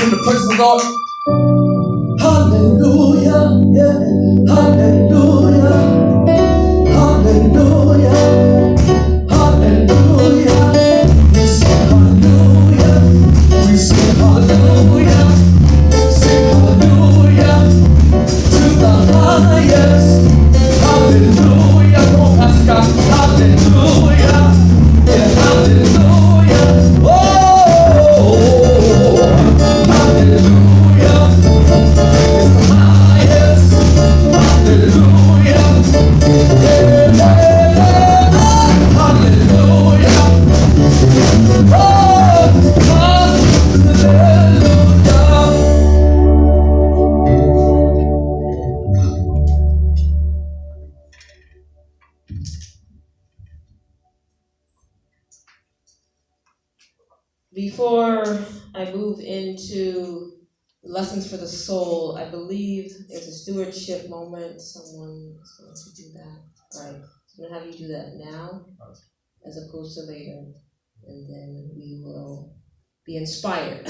in the presence of God. Hallelujah, yeah. Hallelujah, hallelujah, hallelujah. We sing hallelujah, we sing hallelujah, sing hallelujah to the highest. Hallelujah, come on, Pastor God. Hallelujah, yeah, hallelujah. Oh, hallelujah is the highest. Hallelujah, yeah, hallelujah. Oh, hallelujah. Before I move into lessons for the soul, I believe there's a stewardship moment. Someone is going to do that. All right. I'm going to have you do that now as opposed to later. And then we will be inspired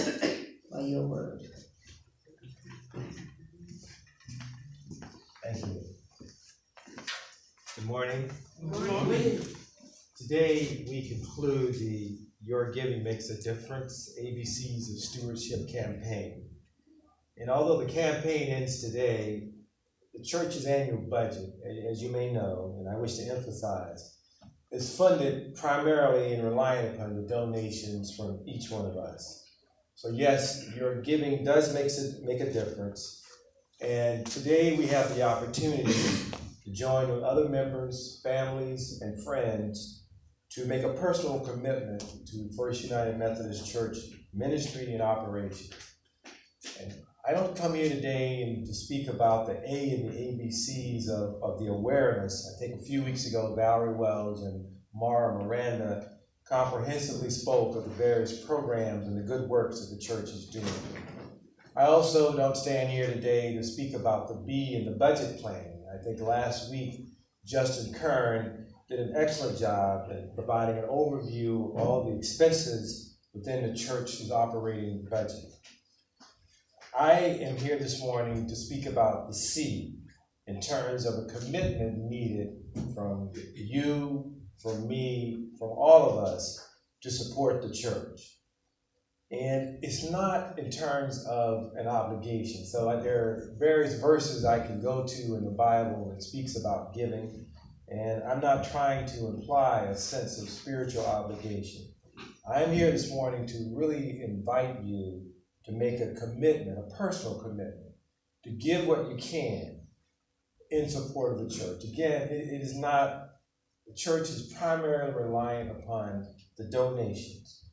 by your word. Thank you. Good morning. Good morning. Today we conclude the Your Giving Makes a Difference, ABCs of Stewardship campaign. And although the campaign ends today, the church's annual budget, as you may know, and I wish to emphasize, is funded primarily and relying upon the donations from each one of us. So yes, your giving does make a difference. And today we have the opportunity to join with other members, families, and friends to make a personal commitment to First United Methodist Church ministry and operation. And I don't come here today to speak about the A and the ABCs of the awareness. I think a few weeks ago, Valerie Wells and Mara Miranda comprehensively spoke of the various programs and the good works that the church is doing. I also don't stand here today to speak about the B in the budget planning. I think last week, Justin Kern did an excellent job at providing an overview of all the expenses within the church's operating budget. I am here this morning to speak about the C in terms of a commitment needed from you, from me, from all of us to support the church. And it's not in terms of an obligation. So there are various verses I can go to in the Bible that speaks about giving. And I'm not trying to imply a sense of spiritual obligation. I'm here this morning to really invite you to make a commitment, a personal commitment, to give what you can in support of the church. Again, it is not, the church is primarily reliant upon the donations.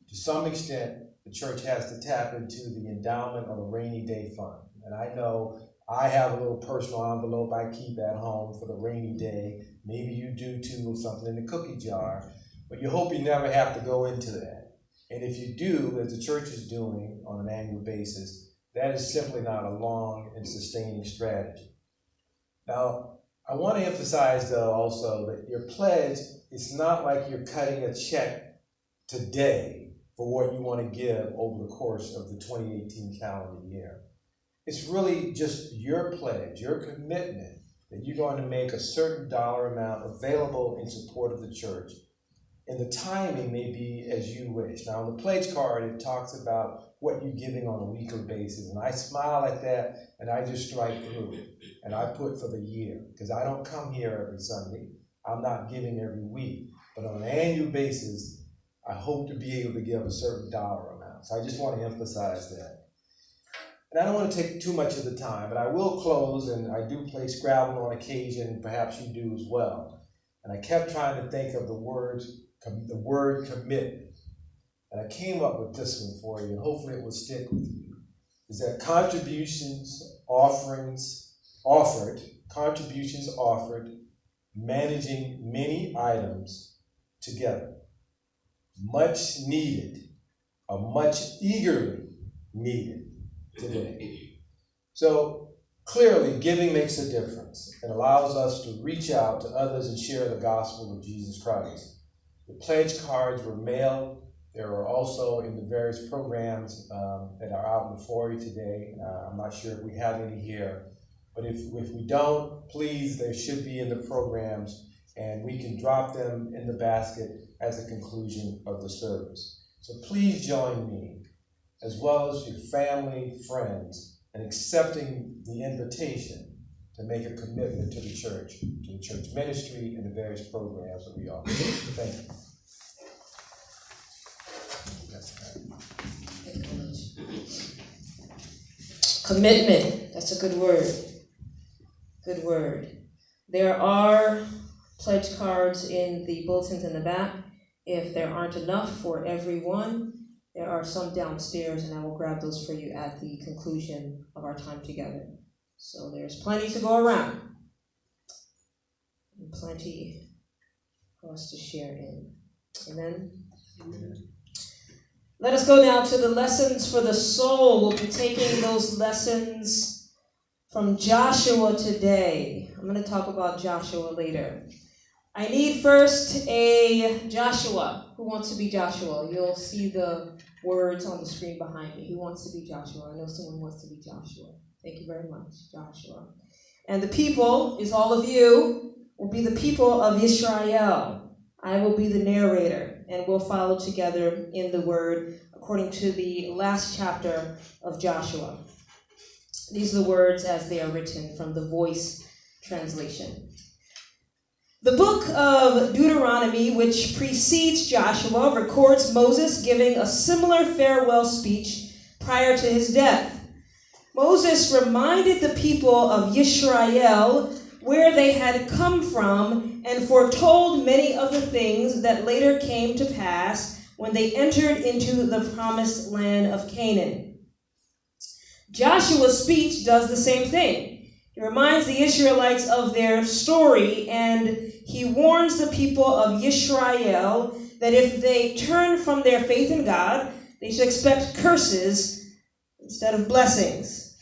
To some extent, the church has to tap into the endowment of a rainy day fund. And I know I have a little personal envelope I keep at home for the rainy day. Maybe you do too, or something in the cookie jar. But you hope you never have to go into that. And if you do, as the church is doing on an annual basis, that is simply not a long and sustaining strategy. Now, I want to emphasize, though, also that your pledge, it's not like you're cutting a check today for what you want to give over the course of the 2018 calendar year. It's really just your pledge, your commitment that you're going to make a certain dollar amount available in support of the church. And the timing may be as you wish. Now, on the pledge card, it talks about what you're giving on a weekly basis. And I smile at that, and I just strike through it. And I put for the year, because I don't come here every Sunday. I'm not giving every week. But on an annual basis, I hope to be able to give a certain dollar amount. So I just want to emphasize that. And I don't want to take too much of the time, but I will close, and I do play Scrabble on occasion, perhaps you do as well. And I kept trying to think of the word commitment. And I came up with this one for you, and hopefully it will stick with you. Is that contributions offered, managing many items together. Much needed, or much eagerly needed today. So clearly, giving makes a difference and allows us to reach out to others and share the gospel of Jesus Christ. The pledge cards were mailed There are also in the various programs that are out in the foyer today. I'm not sure if we have any here, but if we don't, please, they should be in the programs, and we can drop them in the basket at the conclusion of the service. So please join me, as well as your family, friends, in accepting the invitation to make a commitment to the church ministry, and the various programs that we offer. Thank you. Commitment, that's a good word. Good word. There are pledge cards in the bulletins in the back. If there aren't enough for everyone, there are some downstairs, and I will grab those for you at the conclusion of our time together. So there's plenty to go around, and plenty for us to share in. Amen? Amen. Let us go now to the lessons for the soul. We'll be taking those lessons from Joshua today. I'm going to talk about Joshua later. I need first a Joshua. Who wants to be Joshua? You'll see the words on the screen behind me. Who wants to be Joshua? I know someone wants to be Joshua. Thank you very much, Joshua. And the people is all of you, will be the people of Israel. I will be the narrator, and we'll follow together in the word according to the last chapter of Joshua. These are the words as they are written from the Voice translation. The book of Deuteronomy, which precedes Joshua, records Moses giving a similar farewell speech prior to his death. Moses reminded the people of Israel where they had come from and foretold many of the things that later came to pass when they entered into the promised land of Canaan. Joshua's speech does the same thing. He reminds the Israelites of their story, and he warns the people of Israel that if they turn from their faith in God, they should expect curses instead of blessings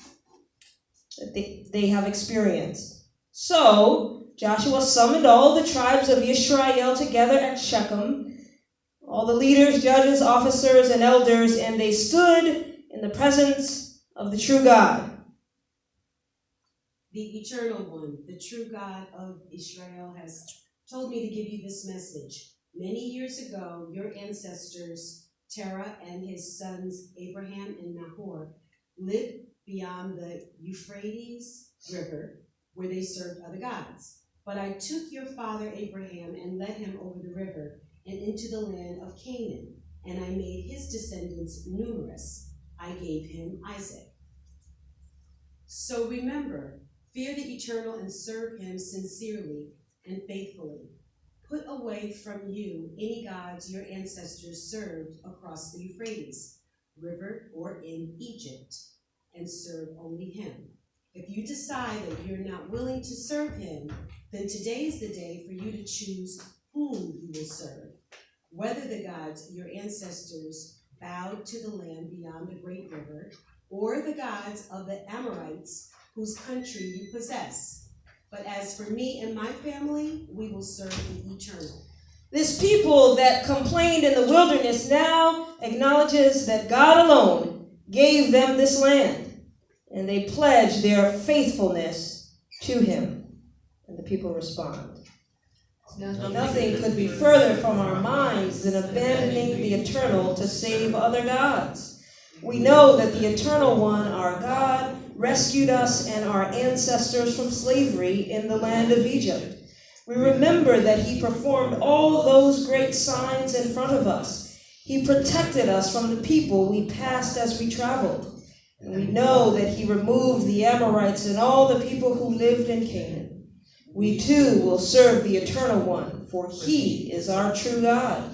that they have experienced. So Joshua summoned all the tribes of Israel together at Shechem, all the leaders, judges, officers, and elders, and they stood in the presence of the true God. The Eternal One, the true God of Israel, has told me to give you this message. Many years ago, your ancestors, Terah and his sons Abraham and Nahor, lived beyond the Euphrates River, where they served other gods. But I took your father Abraham and led him over the river and into the land of Canaan, and I made his descendants numerous. I gave him Isaac. So remember, fear the Eternal and serve him sincerely and faithfully. Put away from you any gods your ancestors served across the Euphrates River or in Egypt, and serve only him. If you decide that you're not willing to serve him, then today is the day for you to choose whom you will serve, whether the gods your ancestors bowed to the land beyond the great river, or the gods of the Amorites whose country you possess. But as for me and my family, we will serve the Eternal. This people that complained in the wilderness now acknowledges that God alone gave them this land, and they pledge their faithfulness to him. And the people respond. Nothing could be further from our minds than abandoning the Eternal to save other gods. We know that the Eternal One, our God, rescued us and our ancestors from slavery in the land of Egypt. We remember that he performed all those great signs in front of us. He protected us from the people we passed as we traveled. And we know that he removed the Amorites and all the people who lived in Canaan. We too will serve the Eternal One, for he is our true God.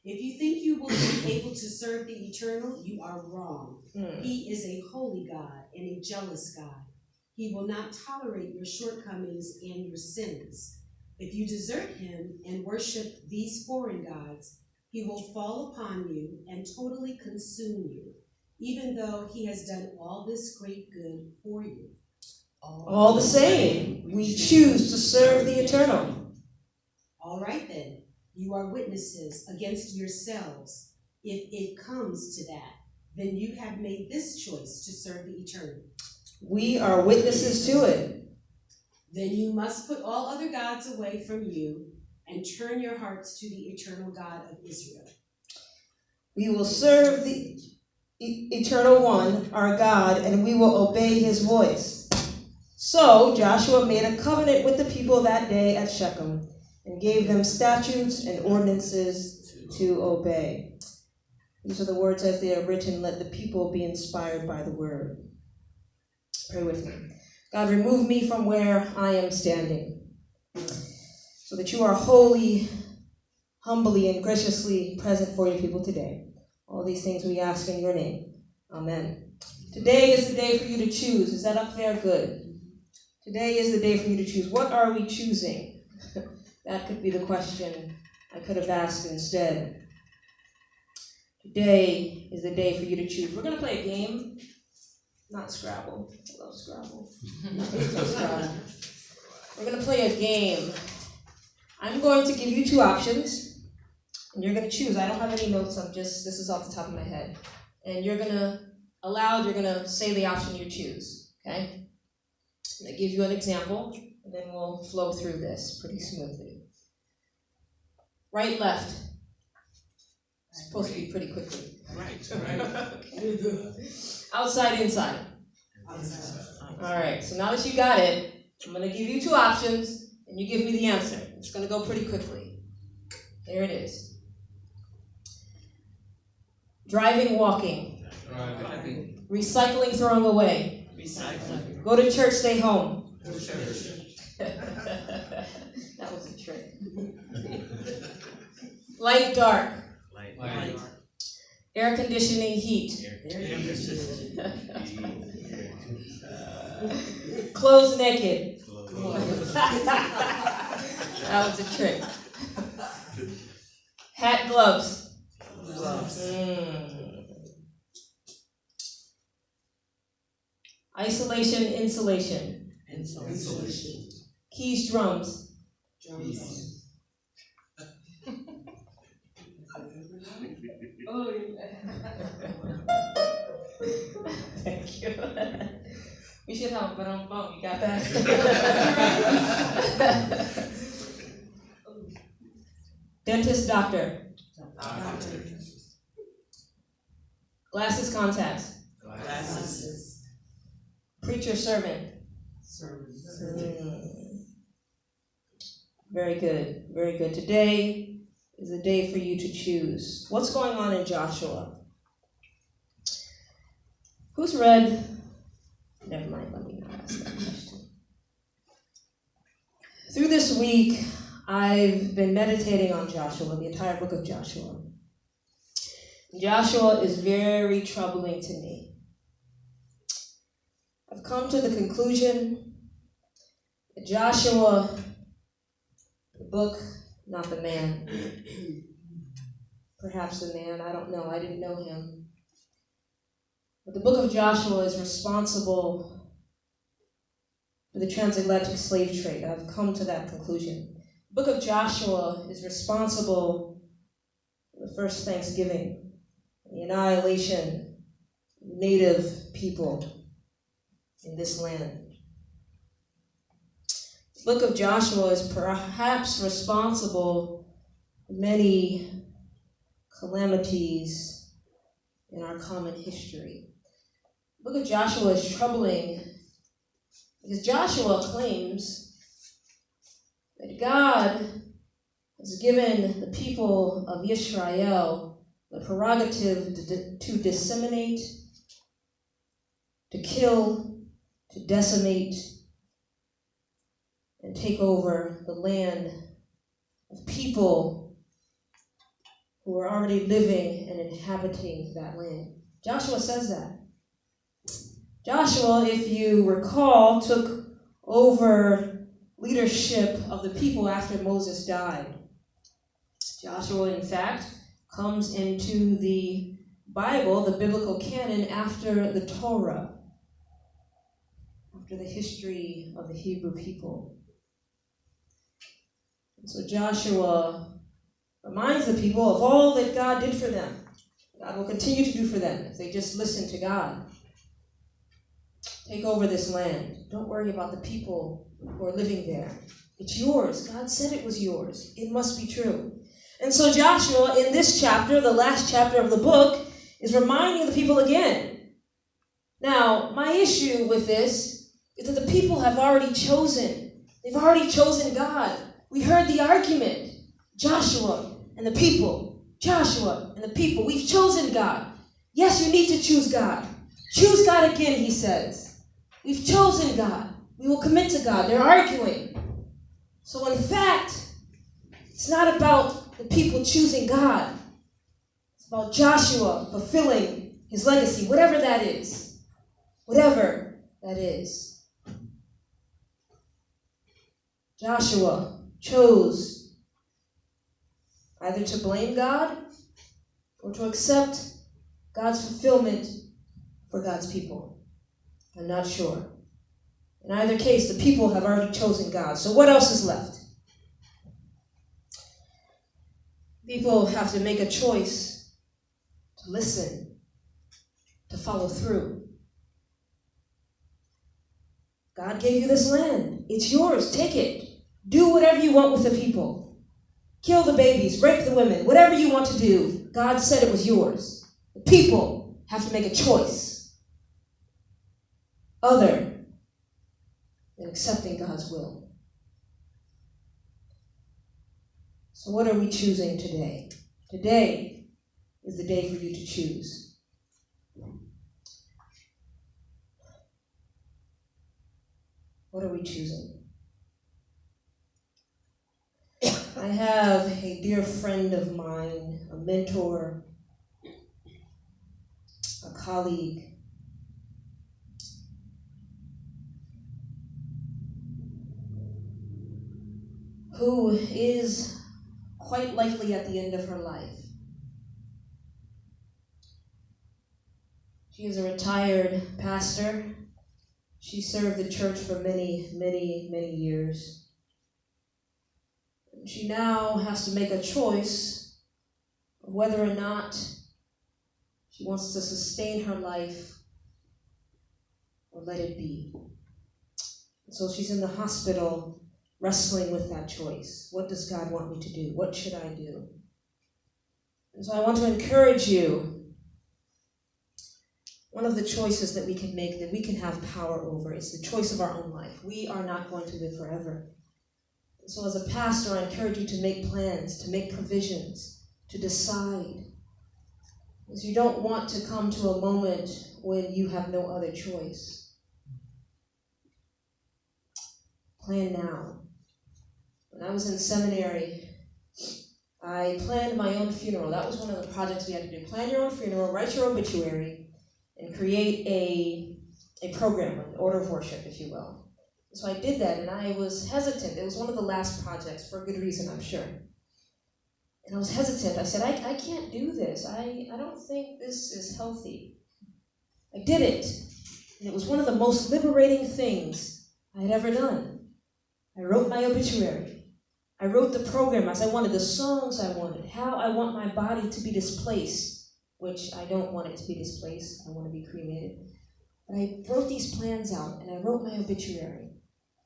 If you think you will be able to serve the Eternal, you are wrong. He is a holy God and a jealous God. He will not tolerate your shortcomings and your sins. If you desert him and worship these foreign gods, he will fall upon you and totally consume you, even though he has done all this great good for you. All the same, we choose to serve the Eternal. All right then. You are witnesses against yourselves. If it comes to that, then you have made this choice to serve the eternal. We are witnesses to it. Then you must put all other gods away from you and turn your hearts to the eternal God of Israel. We will serve the eternal one, our God, and we will obey his voice. So Joshua made a covenant with the people that day at Shechem and gave them statutes and ordinances to obey. These are the words as they are written. Let the people be inspired by the word. Pray with me. God, remove me from where I am standing, so that you are wholly, humbly, and graciously present for your people today. All these things we ask in your name. Amen. Today is the day for you to choose. Is that up there? Good. Today is the day for you to choose. What are we choosing? That could be the question I could have asked instead. Today is the day for you to choose. We're going to play a game. Not Scrabble. I love Scrabble. Scrabble. We're going to play a game. I'm going to give you two options, and you're going to choose. I don't have any notes. This is off the top of my head. And you're going to say the option you choose, okay? I'm going to give you an example, and then we'll flow through this pretty smoothly. Right, left. It's supposed to be pretty quickly. Right. Outside, inside. All right, so now that you got it, I'm going to give you two options, and you give me the answer. It's going to go pretty quickly. Here it is. Driving, walking. Driving. Recycling, throwing away. Recycling. Go to church, stay home. Go to church. That was a trick. Light, dark. Light. Air conditioning, heat. Clothes, naked. That was a trick. Hat, gloves. Isolation, insulation. Insulation. Keys, drums. Thank you. We should have a bum. You got that? Dentist, doctor. Glasses, contacts. Glasses. Preacher, servant. Very good. Very good. Today is the day for you to choose. What's going on in Joshua? Who's read? Never mind, let me not ask that question. Through this week, I've been meditating on Joshua, the entire book of Joshua. Joshua is very troubling to me. I've come to the conclusion that Joshua, the book, not the man. Perhaps the man, I don't know, I didn't know him. But the book of Joshua is responsible for the transatlantic slave trade. I've come to that conclusion. The book of Joshua is responsible for the first Thanksgiving, the annihilation of native people in this land. The book of Joshua is perhaps responsible for many calamities in our common history. The book of Joshua is troubling because Joshua claims that God has given the people of Israel the prerogative to disseminate, to kill, to decimate, and take over the land of people who are already living and inhabiting that land. Joshua says that. Joshua, if you recall, took over leadership of the people after Moses died. Joshua, in fact, comes into the Bible, the biblical canon, after the Torah, after the history of the Hebrew people. And so Joshua Reminds the people of all that God did for them. God will continue to do for them if they just listen to God. Take over this land. Don't worry about the people who are living there. It's yours. God said it was yours. It must be true. And so Joshua, in this chapter, the last chapter of the book, is reminding the people again. Now, my issue with this is that the people have already chosen. They've already chosen God. We heard the argument. Joshua and the people. Joshua and the people. We've chosen God. Yes, you need to choose God. Choose God again, he says. We've chosen God. We will commit to God. They're arguing. So in fact, it's not about the people choosing God. It's about Joshua fulfilling his legacy, whatever that is. Whatever that is. Joshua chose either to blame God or to accept God's fulfillment for God's people. I'm not sure. In either case, the people have already chosen God. So what else is left? People have to make a choice to listen, to follow through. God gave you this land. It's yours. Take it. Do whatever you want with the people. Kill the babies, rape the women, whatever you want to do. God said it was yours. The people have to make a choice other than accepting God's will. So what are we choosing today? Today is the day for you to choose. What are we choosing? I have a dear friend of mine, a mentor, a colleague, who is quite likely at the end of her life. She is a retired pastor. She served the church for many, many, many years. She now has to make a choice of whether or not she wants to sustain her life or let it be. And so she's in the hospital wrestling with that choice. What does God want me to do? What should I do? And so I want to encourage you. One of the choices that we can make, that we can have power over, is the choice of our own life. We are not going to live forever. And so as a pastor, I encourage you to make plans, to make provisions, to decide. Because you don't want to come to a moment when you have no other choice. Plan now. When I was in seminary, I planned my own funeral. That was one of the projects we had to do. Plan your own funeral, write your obituary, and create a program, an order of worship, if you will. So I did that, and I was hesitant. It was one of the last projects, for a good reason, I'm sure. And I was hesitant. I said, I can't do this. I don't think this is healthy. I did it, and it was one of the most liberating things I had ever done. I wrote my obituary. I wrote the program as I wanted, the songs I wanted, how I want my body to be displaced, which I don't want it to be displaced. I want to be cremated. But I wrote these plans out, and I wrote my obituary.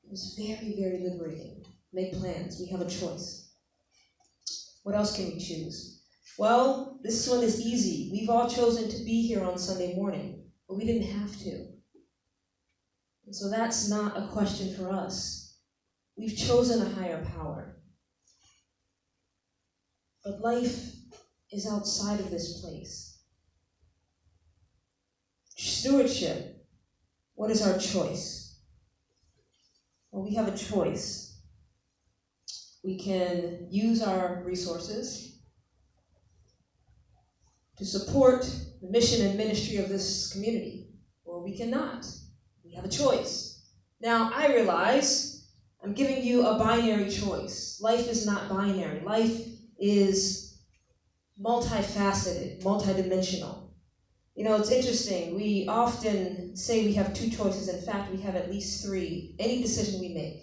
It was very, very liberating. Make plans. We have a choice. What else can we choose? Well, this one is easy. We've all chosen to be here on Sunday morning, but we didn't have to. And so that's not a question for us. We've chosen a higher power. But life is outside of this place. Stewardship. What is our choice? Well, we have a choice. We can use our resources to support the mission and ministry of this community, or we cannot. We have a choice. Now, I realize I'm giving you a binary choice. Life is not binary. Life is multifaceted, multidimensional. You know, it's interesting. We often say we have two choices. In fact, we have at least three. Any decision we make.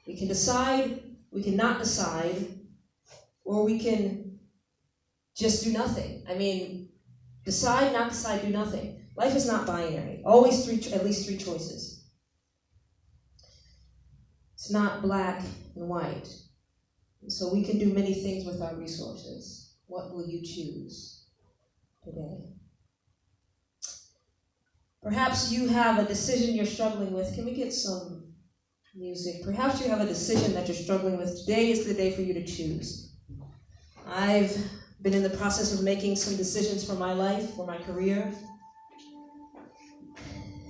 We can decide, we cannot decide, or we can just do nothing. I mean, decide, not decide, do nothing. Life is not binary. Always at least three choices. It's not black and white. And so we can do many things with our resources. What will you choose today? Perhaps you have a decision you're struggling with. Can we get some music? Perhaps you have a decision that you're struggling with. Today is the day for you to choose. I've been in the process of making some decisions for my life, for my career.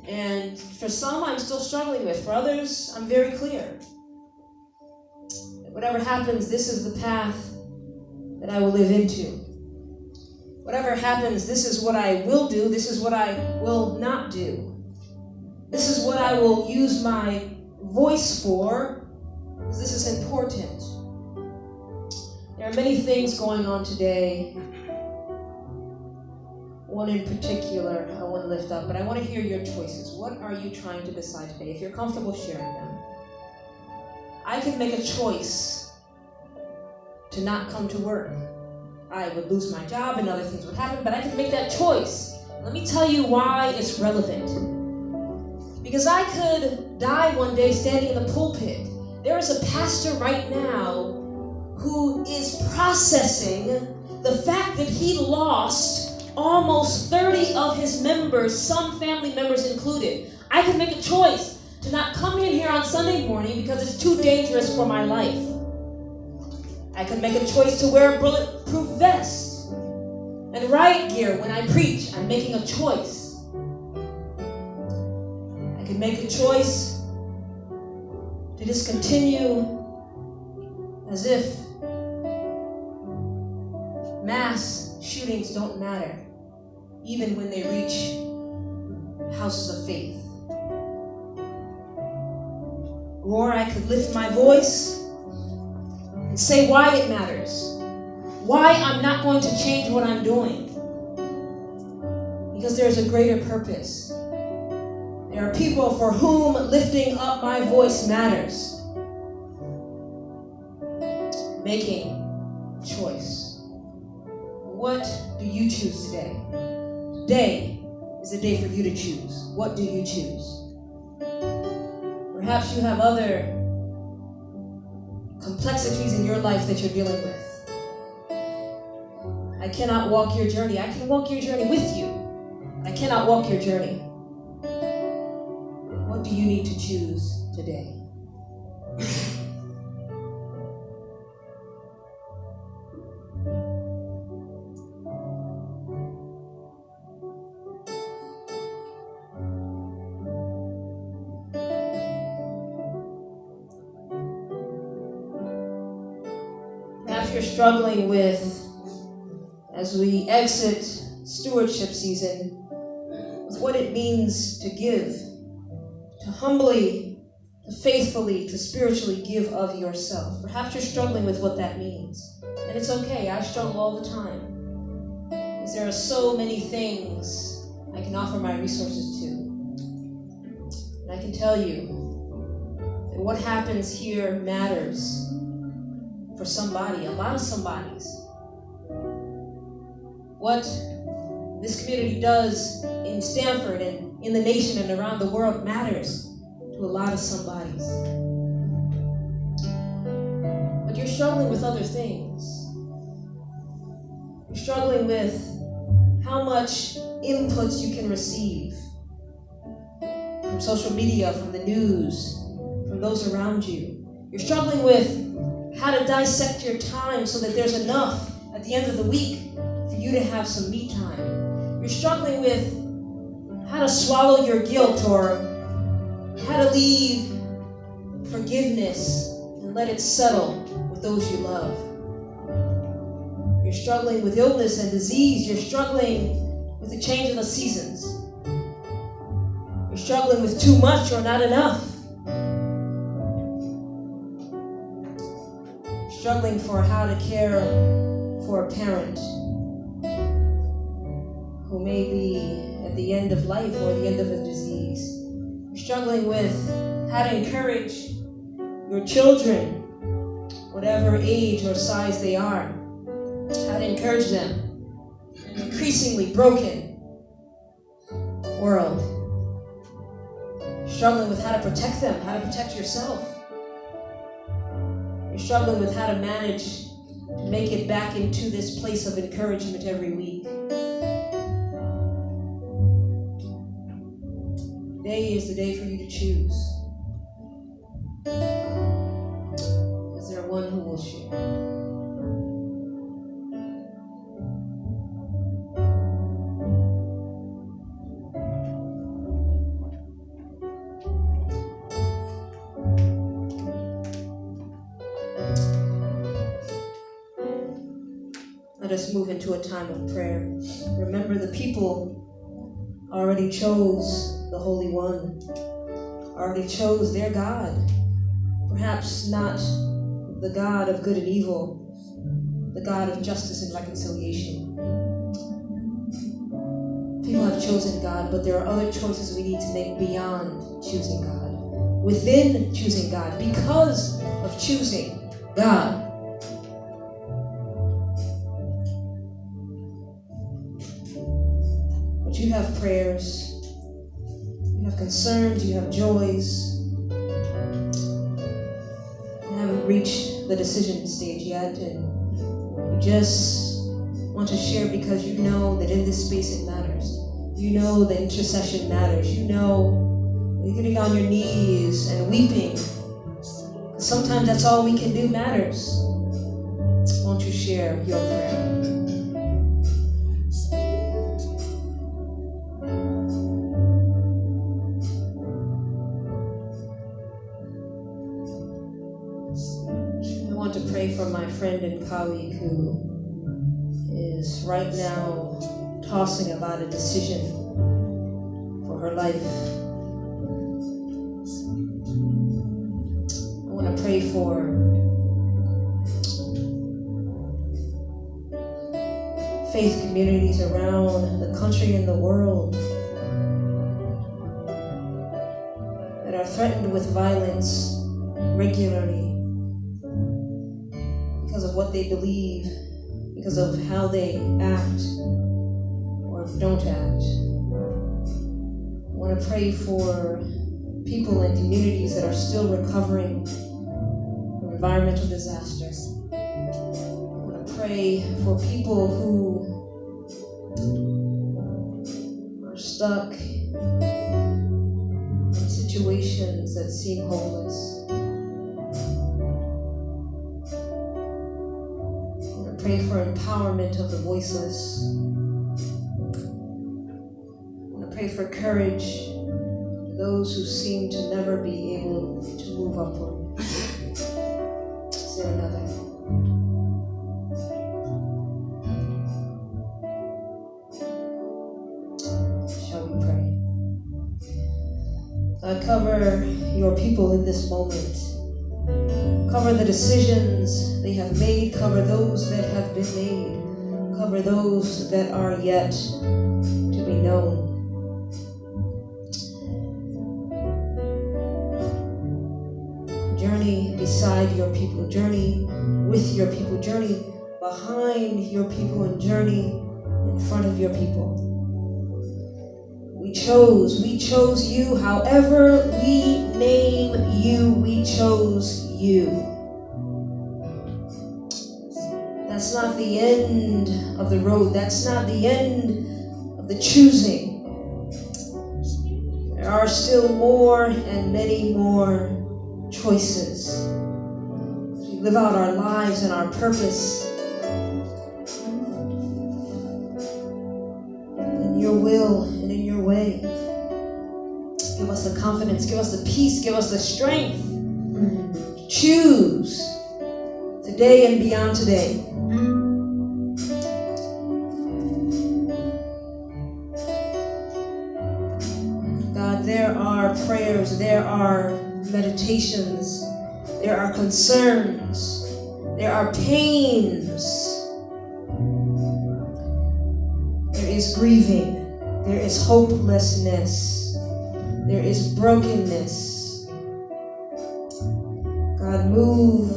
And for some, I'm still struggling with. For others, I'm very clear. Whatever happens, this is the path that I will live into. Whatever happens, this is what I will do. This is what I will not do. This is what I will use my voice for, because this is important. There are many things going on today. One in particular I want to lift up, but I want to hear your choices. What are you trying to decide today? If you're comfortable sharing them. I could make a choice to not come to work. I would lose my job and other things would happen, but I could make that choice. Let me tell you why it's relevant. Because I could die one day standing in the pulpit. There is a pastor right now who is processing the fact that he lost almost 30 of his members, some family members included. I could make a choice to not come in here on Sunday morning because it's too dangerous for my life. I could make a choice to wear a bulletproof vest and riot gear when I preach. I'm making a choice. I could make a choice to just continue as if mass shootings don't matter, even when they reach houses of faith. Or I could lift my voice and say why it matters, why I'm not going to change what I'm doing, because there's a greater purpose. There are people for whom lifting up my voice matters. Making a choice. What do you choose today? Today is the day for you to choose. What do you choose? Perhaps you have other complexities in your life that you're dealing with. I cannot walk your journey. I can walk your journey with you. I cannot walk your journey. What do you need to choose today? You're struggling with, as we exit stewardship season, with what it means to give, to humbly, to faithfully, to spiritually give of yourself. Perhaps you're struggling with what that means. And it's okay, I struggle all the time. Because there are so many things I can offer my resources to. And I can tell you that what happens here matters. For somebody, a lot of somebodies. What this community does in Stanford and in the nation and around the world matters to a lot of somebodies. But you're struggling with other things. You're struggling with how much inputs you can receive from social media, from the news, from those around you. You're struggling with how to dissect your time so that there's enough at the end of the week for you to have some me time. You're struggling with how to swallow your guilt or how to leave forgiveness and let it settle with those you love. You're struggling with illness and disease. You're struggling with the change of the seasons. You're struggling with too much or not enough. Struggling for how to care for a parent who may be at the end of life or the end of a disease. You're struggling with how to encourage your children whatever age or size they are, how to encourage them in an increasingly broken world. Struggling with how to protect them, how to protect yourself. You're struggling with how to manage to make it back into this place of encouragement every week. Today is the day for you to choose. Is there one who will share? Let us move into a time of prayer. Remember, the people already chose the Holy One, already chose their God. Perhaps not the God of good and evil, the God of justice and reconciliation. People have chosen God, but there are other choices we need to make beyond choosing God, within choosing God, because of choosing God. But you have prayers, you have concerns, you have joys. You haven't reached the decision stage yet, and you just want to share because you know that in this space it matters. You know that intercession matters. You know that getting on your knees and weeping, sometimes that's all we can do, matters. Won't you share your prayer? To pray for my friend and colleague who is right now tossing about a decision for her life. I want to pray for faith communities around the country and the world that are threatened with violence regularly, because of what they believe, because of how they act or don't act. I want to pray for people and communities that are still recovering from environmental disasters. I want to pray for people who are stuck in situations that seem hopeless. Pray for empowerment of the voiceless. I want to pray for courage to those who seem to never be able to move upward. Is there another? Shall we pray? God, cover your people in this moment. Cover the decisions they have made. Cover those that have been made. Cover those that are yet to be known. Journey beside your people. Journey with your people. Journey behind your people, and journey in front of your people. We chose you. However we name you, we chose you. That's not the end of the road. That's not the end of the choosing. There are still more and many more choices. As we live out our lives and our purpose in your will and in your way. Give us the confidence, give us the peace, give us the strength to choose today and beyond today. God, there are prayers, there are meditations, there are concerns, there are pains, there is grieving, there is hopelessness, there is brokenness. God, move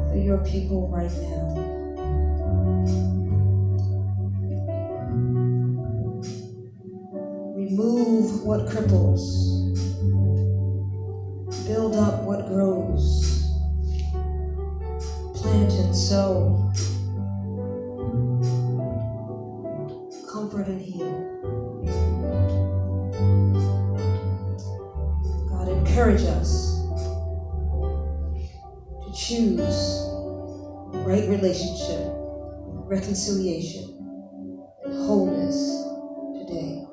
for your people right now. Remove what cripples. Build up what grows. Plant and sow. Comfort and heal. God, encourage us to choose right relationship, reconciliation, and wholeness today.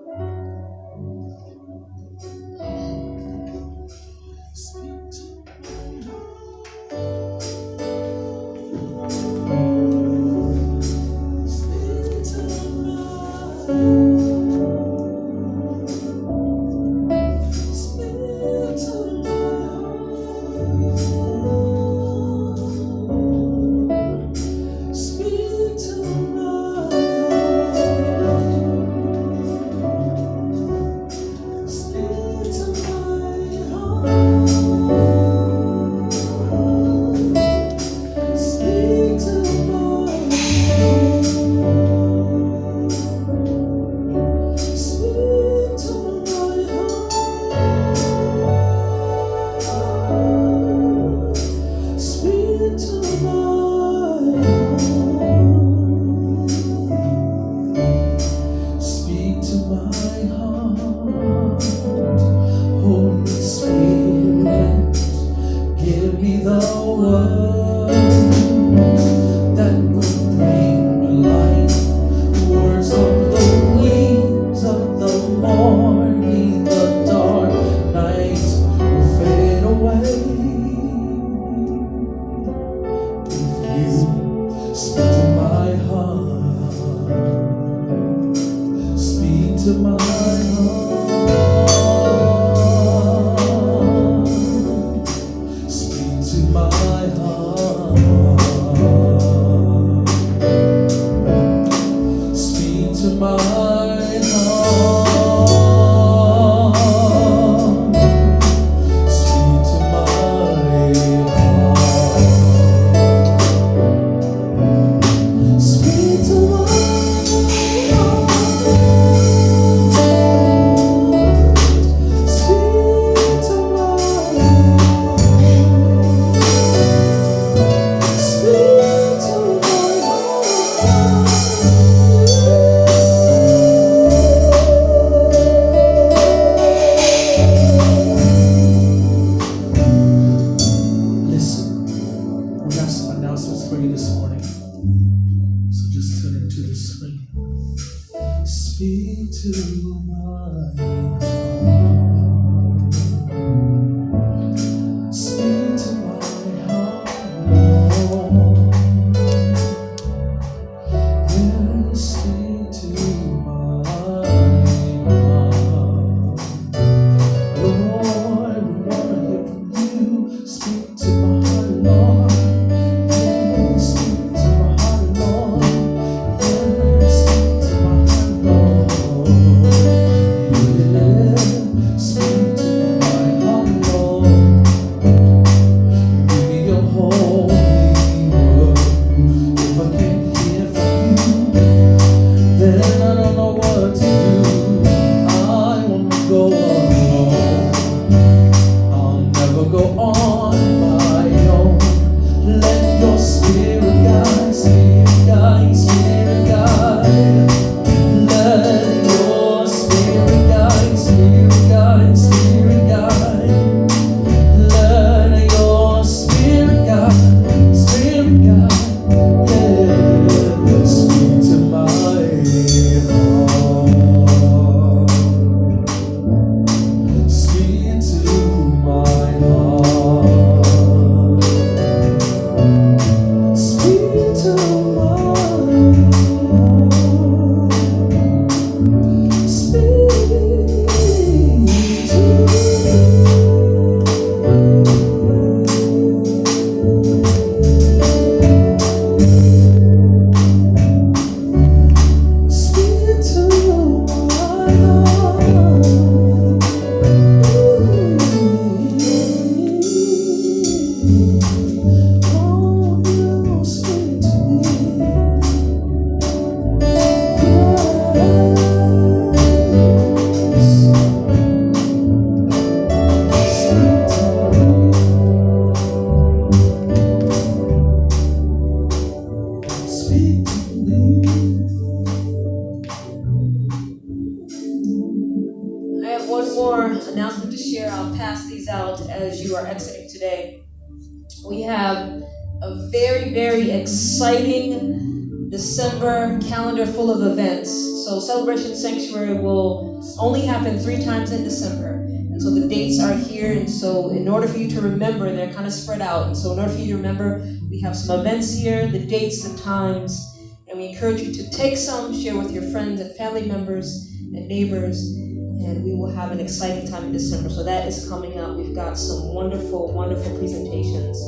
a very, very exciting December calendar full of events. So Celebration Sanctuary will only happen 3 times in December. And so the dates are here, and so in order for you to remember, they're kind of spread out. And so in order for you to remember, we have some events here, the dates, the times, and we encourage you to take some, share with your friends and family members and neighbors, and we will have an exciting time in December. So that is coming up. We've got some wonderful, wonderful presentations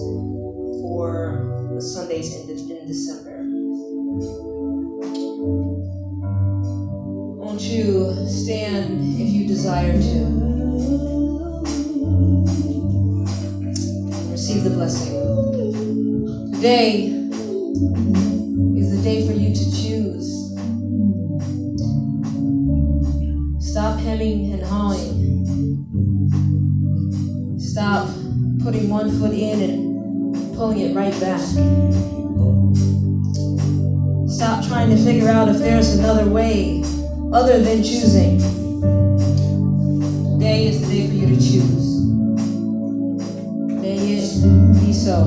for the Sundays in December. Won't you stand if you desire to? Receive the blessing. Today is the day for you to choose. Stop hemming and hawing. Stop putting one foot in and pulling it right back. Stop trying to figure out if there's another way other than choosing. Today is the day for you to choose. May it be so.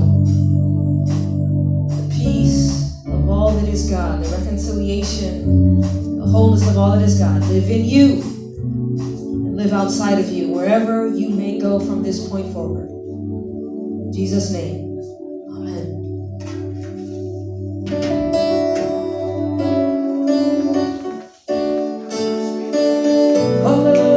The peace of all that is God, the reconciliation, the wholeness of all that is God, live in you and live outside of you, wherever you may go from this point forward. In Jesus' name, amen. Hallelujah.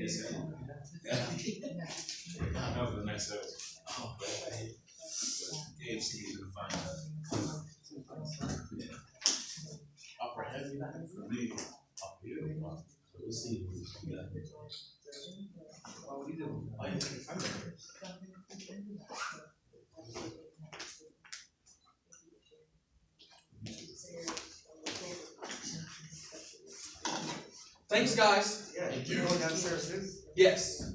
That was a nice episode. Oh, KFC is gonna find out. Upper heavy for me. Up here. So we'll see. What we do? Thanks, guys. Yeah, you going downstairs too? Yes.